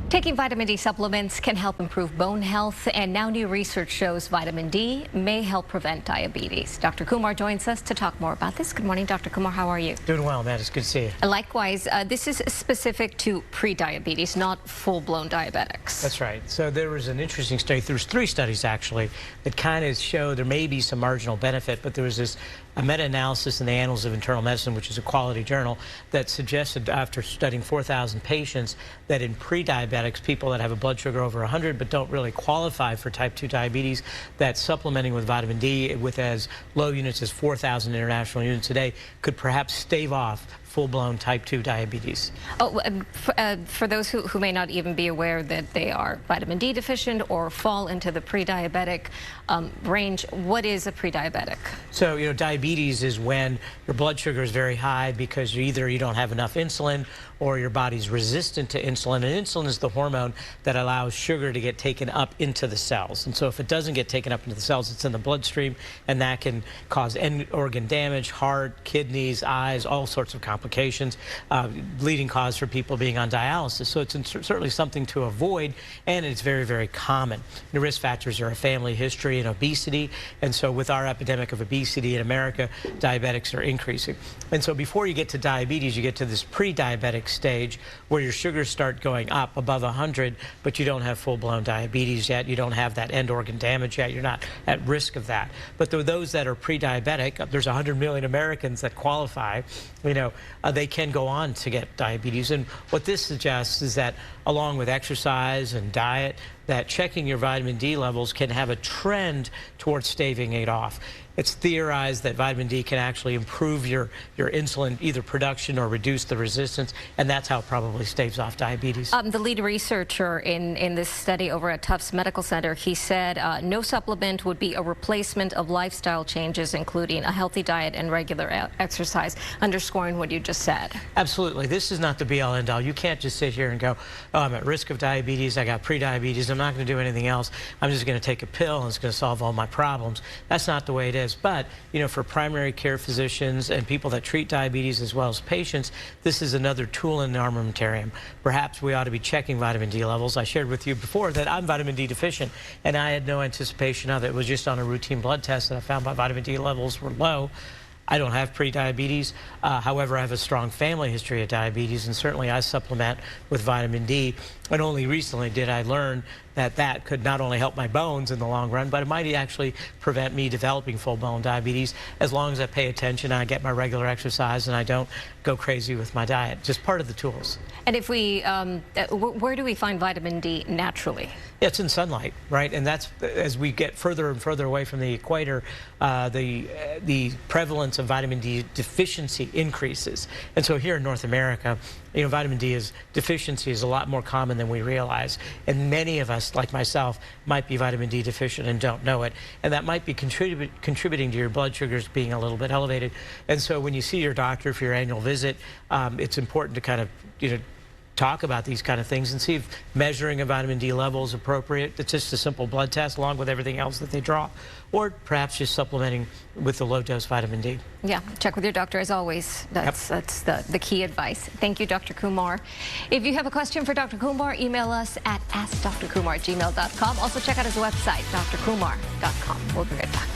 Taking vitamin D supplements can help improve bone health, and now new research shows vitamin D may help prevent diabetes. Dr. Kumar joins us to talk more about this. Good morning, Dr. Kumar. How are you? Doing well, Matt. It's good to see you. Likewise, this is specific to pre-diabetes, not full-blown diabetics. That's right. So there was an interesting study. There was 3 studies, actually, that kind of show there may be some marginal benefit, but there was a meta-analysis in the Annals of Internal Medicine, which is a quality journal, that suggested after studying 4,000 patients that in pre-diabetics, people that have a blood sugar over 100 but don't really qualify for type 2 diabetes, that supplementing with vitamin D with as low units as 4,000 international units a day could perhaps stave off full-blown type 2 diabetes. Oh, for those who may not even be aware that they are vitamin D deficient or fall into the pre-diabetic range, what is a pre-diabetic? So, diabetes is when your blood sugar is very high because you don't have enough insulin or your body's resistant to insulin. And insulin is the hormone that allows sugar to get taken up into the cells. And so if it doesn't get taken up into the cells, it's in the bloodstream, and that can cause end organ damage, heart, kidneys, eyes, all sorts of complications, leading cause for people being on dialysis. So it's certainly something to avoid, and it's very, very common. The risk factors are a family history and obesity, and so with our epidemic of obesity in America, diabetics are increasing. And so before you get to diabetes, you get to this pre-diabetic stage where your sugars start going up above 100, but you don't have full-blown diabetes yet. You don't have that end organ damage yet. You're not at risk of that. But those that are pre-diabetic, there's 100 million Americans that qualify, they can go on to get diabetes. And what this suggests is that along with exercise and diet, that checking your vitamin D levels can have a trend towards staving it off. It's theorized that vitamin D can actually improve your insulin either production or reduce the resistance, and that's how it probably staves off diabetes. The lead researcher in this study over at Tufts Medical Center, he said no supplement would be a replacement of lifestyle changes, including a healthy diet and regular exercise, underscoring what you just said. Absolutely. This is not the be-all, end-all. You can't just sit here and go, oh, I'm at risk of diabetes, I got pre-diabetes, I'm not going to do anything else, I'm just going to take a pill and it's going to solve all my problems. That's not the way it is. But, for primary care physicians and people that treat diabetes as well as patients, this is another tool in the armamentarium. Perhaps we ought to be checking vitamin D levels. I shared with you before that I'm vitamin D deficient, and I had no anticipation of it. It was just on a routine blood test that I found my vitamin D levels were low. I don't have pre-diabetes. However, I have a strong family history of diabetes, and certainly I supplement with vitamin D. And only recently did I learn that that could not only help my bones in the long run, but it might actually prevent me developing full-blown diabetes as long as I pay attention, I get my regular exercise, and I don't go crazy with my diet. Just part of the tools. And if we, where do we find vitamin D naturally? It's in sunlight, right? And that's, as we get further and further away from the equator, the prevalence of vitamin D deficiency increases. And so here in North America, vitamin D deficiency is a lot more common than we realize. And many of us, like myself, might be vitamin D deficient and don't know it. And that might be contributing to your blood sugars being a little bit elevated. And so when you see your doctor for your annual visit, it's important to kind of, talk about these kind of things and see if measuring a vitamin D level is appropriate. It's just a simple blood test along with everything else that they draw, or perhaps just supplementing with the low-dose vitamin D. Yeah, check with your doctor as always. That's the key advice. Thank you, Dr. Kumar. If you have a question for Dr. Kumar, email us at askdrkumar@gmail.com. Also check out his website, drkumar.com. We'll be right back.